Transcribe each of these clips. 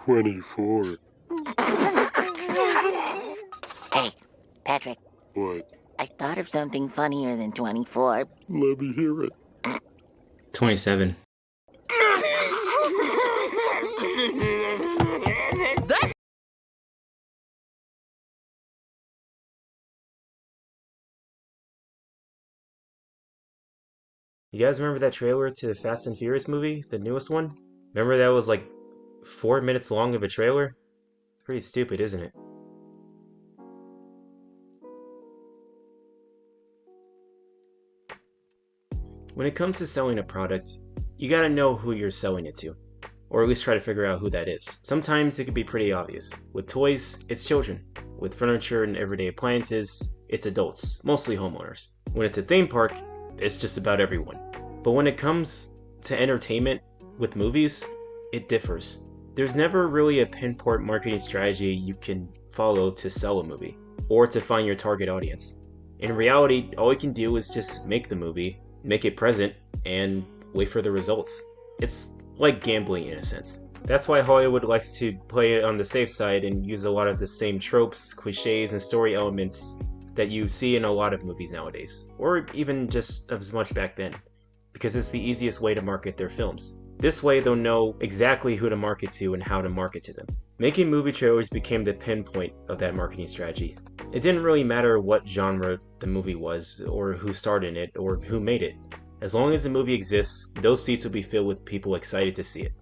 24. Hey, Patrick, What? I thought of something funnier than 24. Let me hear it. 27. You guys remember that trailer to the Fast and Furious movie, the newest one? Remember that was like 4 minutes long of a trailer? Pretty stupid, isn't it? When it comes to selling a product, you gotta know who you're selling it to, or at least try to figure out who that is. Sometimes it can be pretty obvious. With toys, it's children. With furniture and everyday appliances, it's adults, mostly homeowners. When it's a theme park, it's just about everyone. But when it comes to entertainment with movies, it differs. There's never really a pinpoint marketing strategy you can follow to sell a movie, or to find your target audience. In reality, all you can do is just make the movie, make it present, and wait for the results. It's like gambling in a sense. That's why Hollywood likes to play it on the safe side and use a lot of the same tropes, cliches, and story elements that you see in a lot of movies nowadays, or even just as much back then, because it's the easiest way to market their films. This way they'll know exactly who to market to and how to market to them. Making movie trailers became the pinpoint of that marketing strategy. It didn't really matter what genre the movie was, or who starred in it, or who made it. As long as the movie exists, those seats will be filled with people excited to see it.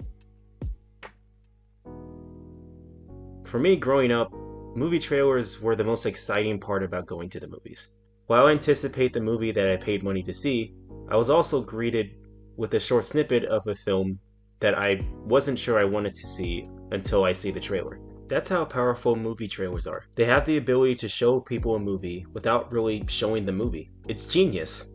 For me, growing up, movie trailers were the most exciting part about going to the movies. While I anticipate the movie that I paid money to see, I was also greeted with a short snippet of a film that I wasn't sure I wanted to see until I see the trailer. That's how powerful movie trailers are. They have the ability to show people a movie without really showing the movie. It's genius.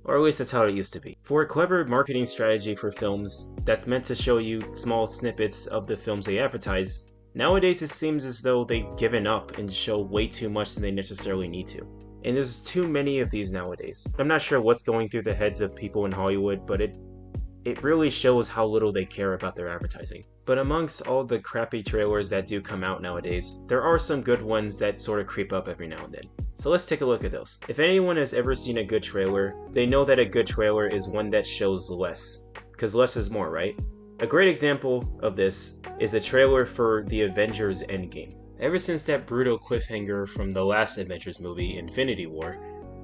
Or at least that's how it used to be. For a clever marketing strategy for films that's meant to show you small snippets of the films they advertise, nowadays it seems as though they've given up and show way too much than they necessarily need to. And there's too many of these nowadays. I'm not sure what's going through the heads of people in Hollywood, but it really shows how little they care about their advertising. But amongst all the crappy trailers that do come out nowadays, there are some good ones that sort of creep up every now and then. So let's take a look at those. If anyone has ever seen a good trailer, they know that a good trailer is one that shows less, because less is more, right? A great example of this is the trailer for the Avengers Endgame. Ever since that brutal cliffhanger from the last Avengers movie, Infinity War,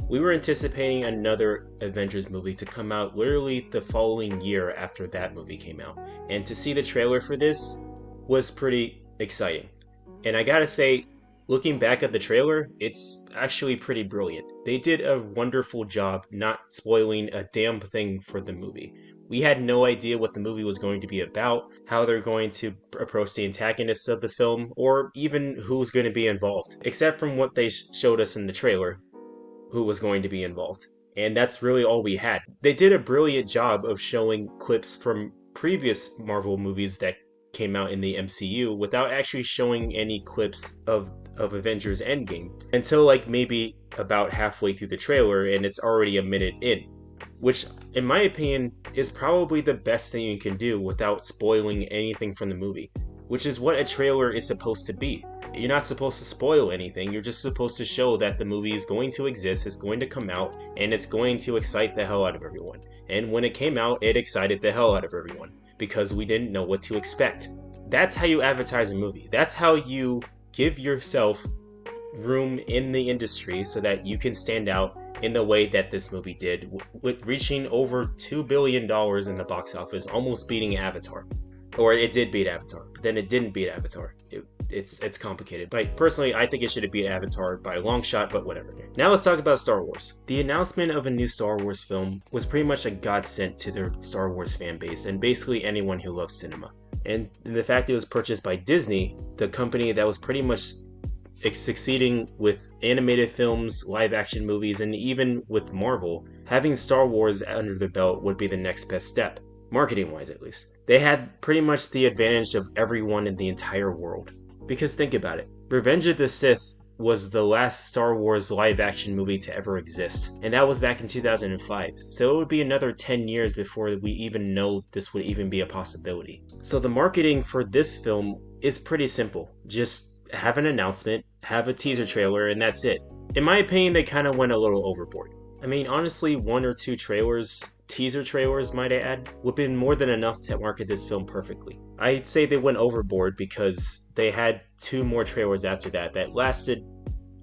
we were anticipating another Avengers movie to come out literally the following year after that movie came out. And to see the trailer for this was pretty exciting. And I gotta say, looking back at the trailer, it's actually pretty brilliant. They did a wonderful job not spoiling a damn thing for the movie. We had no idea what the movie was going to be about, how they're going to approach the antagonists of the film, or even who's going to be involved, except from what they showed us in the trailer, who was going to be involved. And that's really all we had. They did a brilliant job of showing clips from previous Marvel movies that came out in the MCU without actually showing any clips of Avengers Endgame until like maybe about halfway through the trailer, and it's already a minute in, which in my opinion is probably the best thing you can do without spoiling anything from the movie, which is what a trailer is supposed to be. You're not supposed to spoil anything, you're just supposed to show that the movie is going to exist, it's going to come out, and it's going to excite the hell out of everyone. And when it came out, it excited the hell out of everyone, because we didn't know what to expect. That's how you advertise a movie. That's how you give yourself room in the industry so that you can stand out in the way that this movie did, with reaching over $2 billion in the box office, almost beating Avatar. Or it did beat Avatar, but then it didn't beat Avatar. It's complicated. But personally, I think it should have beat Avatar by a long shot, but whatever. Now let's talk about Star Wars. The announcement of a new Star Wars film was pretty much a godsend to the Star Wars fan base and basically anyone who loves cinema. And the fact it was purchased by Disney, the company that was pretty much succeeding with animated films, live action movies, and even with Marvel, having Star Wars under their belt would be the next best step, marketing wise at least. They had pretty much the advantage of everyone in the entire world. Because think about it, Revenge of the Sith was the last Star Wars live action movie to ever exist, and that was back in 2005. So it would be another 10 years before we even know this would even be a possibility. So the marketing for this film is pretty simple. Just have an announcement, have a teaser trailer, and that's it. In my opinion, they kind of went a little overboard. I mean, honestly, 1 or 2 teaser trailers might I add, would have been more than enough to market this film perfectly. I'd say they went overboard because they had 2 more trailers after that that lasted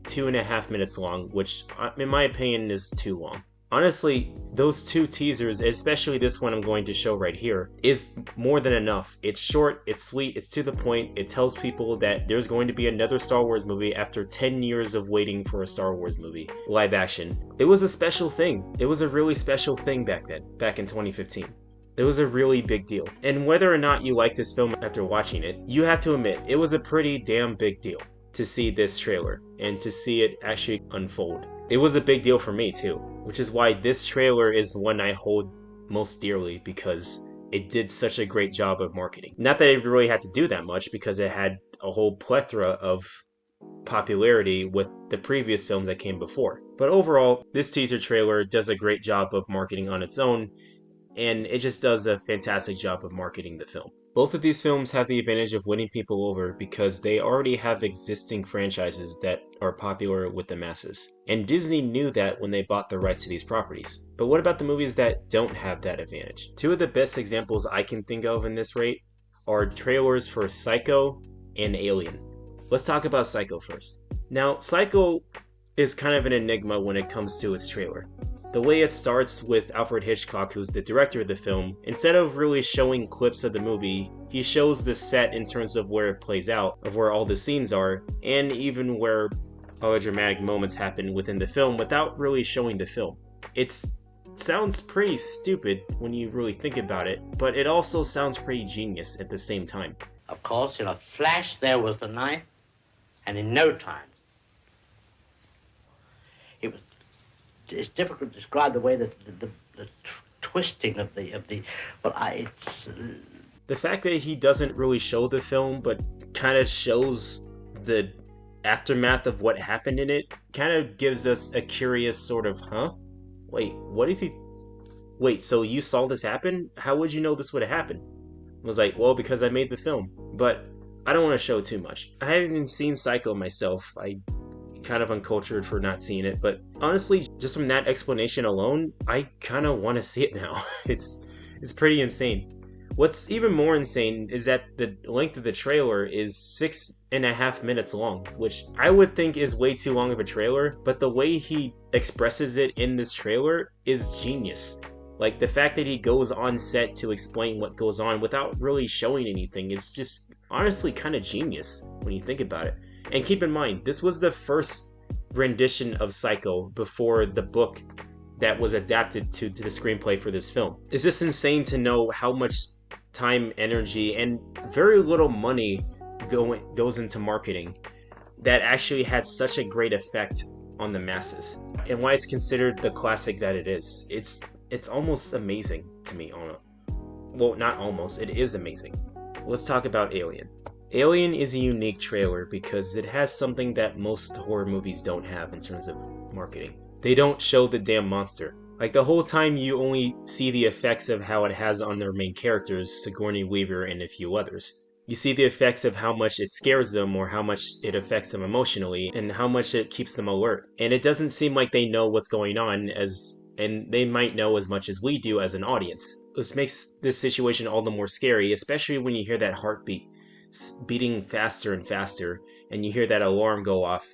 2.5 minutes long, which in my opinion is too long. Honestly, those 2 teasers, especially this one I'm going to show right here, is more than enough. It's short, it's sweet, it's to the point, it tells people that there's going to be another Star Wars movie after 10 years of waiting for a Star Wars movie, live action. It was a special thing. It was a really special thing back then, back in 2015. It was a really big deal. And whether or not you like this film after watching it, you have to admit, it was a pretty damn big deal to see this trailer and to see it actually unfold. It was a big deal for me too, which is why this trailer is one I hold most dearly because it did such a great job of marketing. Not that it really had to do that much because it had a whole plethora of popularity with the previous films that came before. But overall, this teaser trailer does a great job of marketing on its own, and it just does a fantastic job of marketing the film. Both of these films have the advantage of winning people over because they already have existing franchises that are popular with the masses. And Disney knew that when they bought the rights to these properties. But what about the movies that don't have that advantage? 2 of the best examples I can think of in this rate are trailers for Psycho and Alien. Let's talk about Psycho first. Now, Psycho is kind of an enigma when it comes to its trailer. The way it starts with Alfred Hitchcock, who's the director of the film, instead of really showing clips of the movie, he shows the set in terms of where it plays out, of where all the scenes are, and even where all the dramatic moments happen within the film without really showing the film. It sounds pretty stupid when you really think about it, but it also sounds pretty genius at the same time. Of course, in a flash there was the knife, and in no time. It's difficult to describe the way that the twisting of the it's the fact that he doesn't really show the film but kind of shows the aftermath of what happened in it kind of gives us a curious sort of wait, so you saw this happen? How would you know this would have happened? I was like, well, because I made the film. But I don't want to show too much. I haven't even seen Psycho myself. I kind of uncultured for not seeing it, but honestly, just from that explanation alone, I kind of want to see it now. It's pretty insane. What's even more insane is that the length of the trailer is 6.5 minutes long, which I would think is way too long of a trailer, but the way he expresses it in this trailer is genius. Like, the fact that he goes on set to explain what goes on without really showing anything is just honestly kind of genius when you think about it. And keep in mind, this was the first rendition of Psycho before the book that was adapted to the screenplay for this film. It's just insane to know how much time, energy, and very little money goes into marketing that actually had such a great effect on the masses, and why it's considered the classic that it is. It's almost amazing to me. Well, not almost, it is amazing. Let's talk about Alien. Alien is a unique trailer because it has something that most horror movies don't have in terms of marketing. They don't show the damn monster. Like, the whole time you only see the effects of how it has on their main characters, Sigourney Weaver and a few others. You see the effects of how much it scares them or how much it affects them emotionally and how much it keeps them alert. And it doesn't seem like they know what's going on, and they might know as much as we do as an audience. This makes this situation all the more scary, especially when you hear that heartbeat beating faster and faster, and you hear that alarm go off.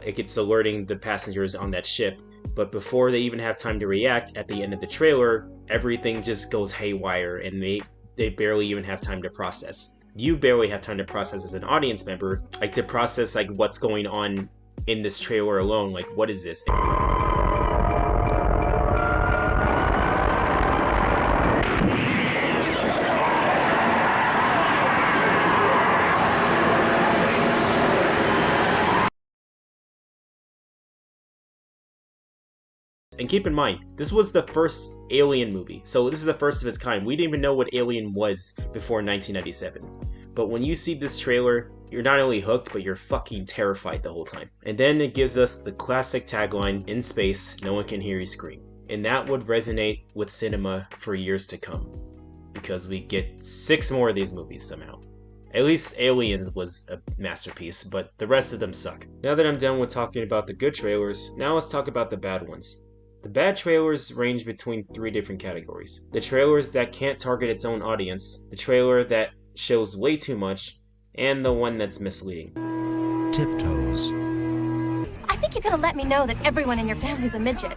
It's alerting the passengers on that ship, but before they even have time to react, at the end of the trailer, everything just goes haywire, and they barely even have time to process. You barely have time to process as an audience member, like to process like what's going on in this trailer alone. Like, what is this? And keep in mind, this was the first Alien movie, so this is the first of its kind. We didn't even know what Alien was before 1997. But when you see this trailer, you're not only hooked, but you're fucking terrified the whole time. And then it gives us the classic tagline, "In space, no one can hear you scream." And that would resonate with cinema for years to come, because we get 6 more of these movies somehow. At least Aliens was a masterpiece, but the rest of them suck. Now that I'm done with talking about the good trailers, now let's talk about the bad ones. The bad trailers range between 3 different categories. The trailers that can't target its own audience, the trailer that shows way too much, and the one that's misleading. Tiptoes. I think you gotta let me know that everyone in your family's a midget.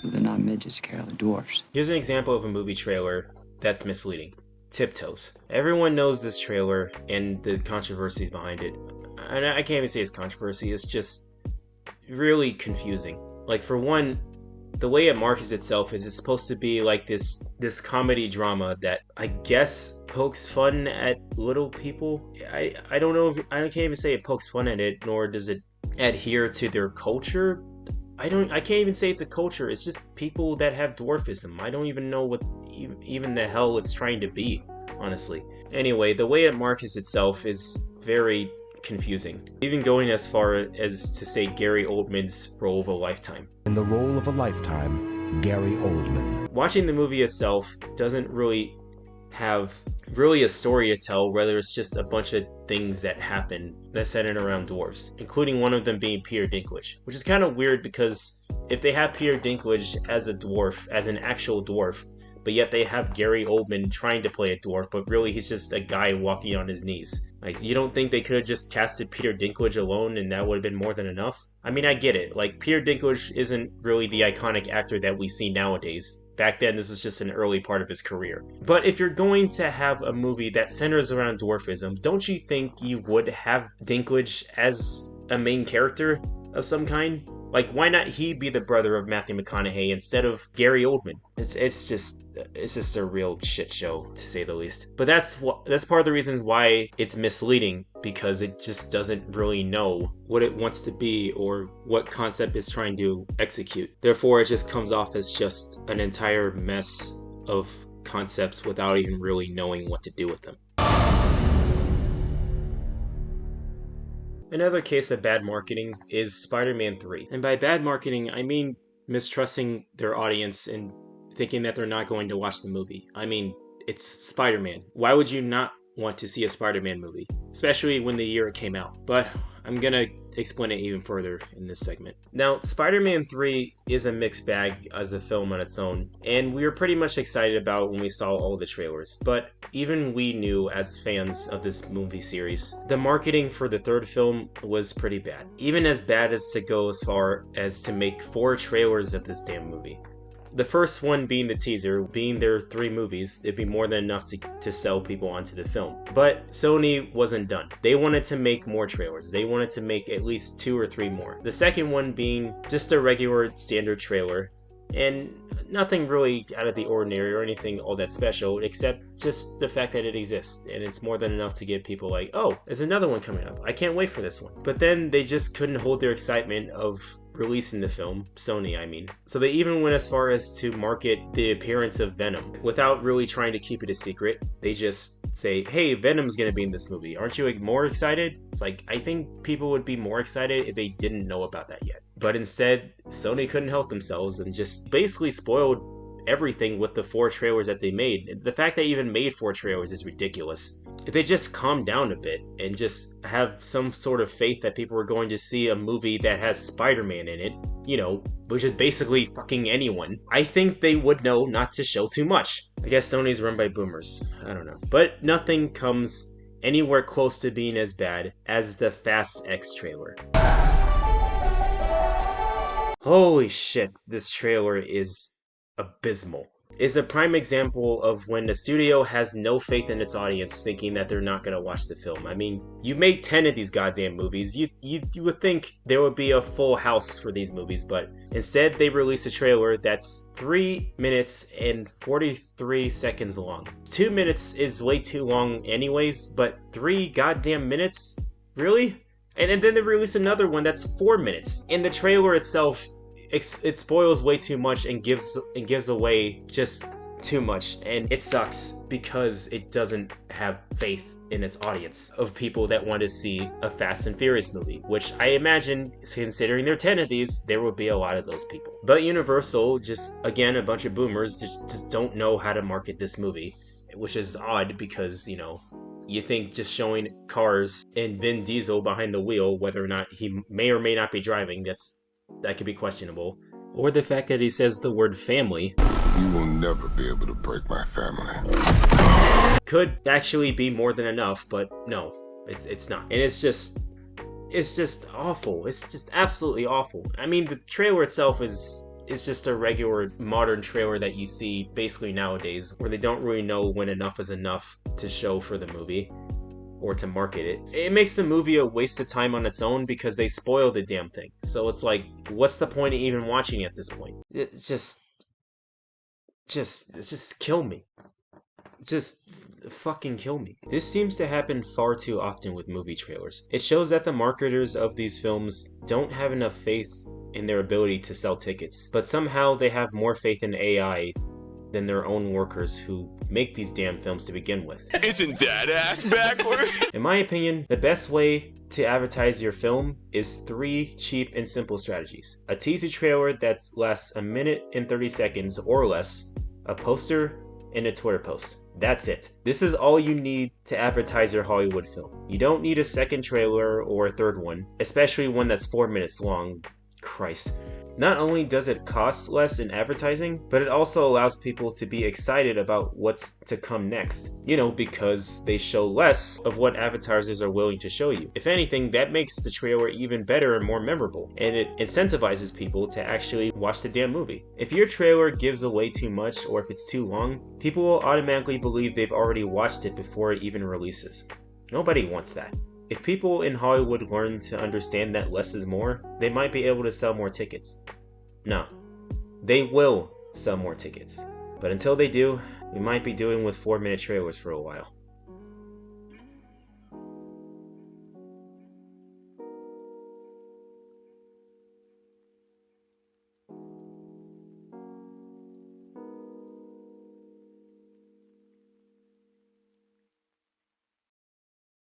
They're not midgets, Carol, they're dwarfs. Here's an example of a movie trailer that's misleading. Tiptoes. Everyone knows this trailer and the controversies behind it. And I can't even say it's controversy, it's just really confusing. Like, for one, the way it markets itself is it's supposed to be like this comedy drama that I guess pokes fun at little people. I don't know if, I can't even say it pokes fun at it, nor does it adhere to their culture. I can't even say it's a culture, it's just people that have dwarfism. I don't even know what even the hell it's trying to be, honestly. Anyway, the way it markets itself is very confusing. Even going as far as to say Gary Oldman's role of a lifetime. In the role of a lifetime, Gary Oldman. Watching the movie itself doesn't really have a story to tell, whether it's just a bunch of things that happen that centered around dwarves, including one of them being Peter Dinklage, which is kind of weird because if they have Peter Dinklage as a dwarf, as an actual dwarf, but yet they have Gary Oldman trying to play a dwarf, but really he's just a guy walking on his knees. Like, you don't think they could have just casted Peter Dinklage alone and that would have been more than enough? I mean, I get it. Like, Peter Dinklage isn't really the iconic actor that we see nowadays. Back then, this was just an early part of his career. But if you're going to have a movie that centers around dwarfism, don't you think you would have Dinklage as a main character of some kind? Like, why not he be the brother of Matthew McConaughey instead of Gary Oldman? It's just a real shit show, to say the least. But that's part of the reasons why it's misleading, because it just doesn't really know what it wants to be or what concept it's trying to execute. Therefore, it just comes off as just an entire mess of concepts without even really knowing what to do with them. Another case of bad marketing is Spider-Man 3. And by bad marketing, I mean mistrusting their audience and thinking that they're not going to watch the movie. I mean, it's Spider-Man. Why would you not want to see a Spider-Man movie? Especially when the year it came out. But I'm gonna explain it even further in this segment. Now, Spider-Man 3 is a mixed bag as a film on its own, and we were pretty much excited about it when we saw all the trailers. But even we knew, as fans of this movie series, the marketing for the third film was pretty bad. Even as bad as to go as far as to make 4 trailers of this damn movie. The first one being the teaser, being their 3 movies, it'd be more than enough to sell people onto the film. But Sony wasn't done. They wanted to make more trailers. They wanted to make at least 2 or 3 more. The second one being just a regular standard trailer, and nothing really out of the ordinary or anything all that special, except just the fact that it exists, and it's more than enough to get people like, oh, there's another one coming up. I can't wait for this one. But then they just couldn't hold their excitement of releasing the film, Sony I mean. So they even went as far as to market the appearance of Venom without really trying to keep it a secret. They just say, hey, Venom's gonna be in this movie. Aren't you more excited? It's like, I think people would be more excited if they didn't know about that yet. But instead, Sony couldn't help themselves and just basically spoiled everything with the 4 trailers that they made. The fact they even made 4 trailers is ridiculous. If they just calm down a bit and just have some sort of faith that people are going to see a movie that has Spider-Man in it, you know, which is basically fucking anyone, I think they would know not to show too much. I guess Sony's run by boomers. I don't know. But nothing comes anywhere close to being as bad as the Fast X trailer. Holy shit, this trailer is abysmal. Is a prime example of when the studio has no faith in its audience, thinking that they're not gonna watch the film. I mean, you made 10 of these goddamn movies. You would think there would be a full house for these movies, but instead they released a trailer that's 3 minutes and 43 seconds long. 2 minutes is way too long anyways, but 3 goddamn minutes? Really? And then they released another one that's 4 minutes. And the trailer itself it spoils way too much and gives away just too much, and it sucks because it doesn't have faith in its audience of people that want to see a Fast and Furious movie, which I imagine, considering there are 10 of these, there will be a lot of those people. But Universal, just again a bunch of boomers, just don't know how to market this movie, which is odd because, you know, you think just showing cars and Vin Diesel behind the wheel, whether or not he may or may not be driving, that could be questionable. Or the fact that he says the word family. You will never be able to break my family. Could actually be more than enough, but no, it's not. And it's just awful. It's just absolutely awful. I mean, the trailer itself is just a regular modern trailer that you see basically nowadays, where they don't really know when enough is enough to show for the movie or to market it. It makes the movie a waste of time on its own because they spoil the damn thing. So it's like, what's the point of even watching it at this point? It's just kill me. Just fucking kill me. This seems to happen far too often with movie trailers. It shows that the marketers of these films don't have enough faith in their ability to sell tickets, but somehow they have more faith in AI than their own workers who make these damn films to begin with. Isn't that ass backward? In my opinion, the best way to advertise your film is 3 cheap and simple strategies. A teaser trailer that lasts a minute and 30 seconds or less, a poster, and a Twitter post. That's it. This is all you need to advertise your Hollywood film. You don't need a second trailer or a third one, especially one that's 4 minutes long. Christ. Not only does it cost less in advertising, but it also allows people to be excited about what's to come next. You know, because they show less of what advertisers are willing to show you. If anything, that makes the trailer even better and more memorable, and it incentivizes people to actually watch the damn movie. If your trailer gives away too much, or if it's too long, people will automatically believe they've already watched it before it even releases. Nobody wants that. If people in Hollywood learn to understand that less is more, they might be able to sell more tickets. No, they will sell more tickets. But until they do, we might be dealing with 4-minute trailers for a while.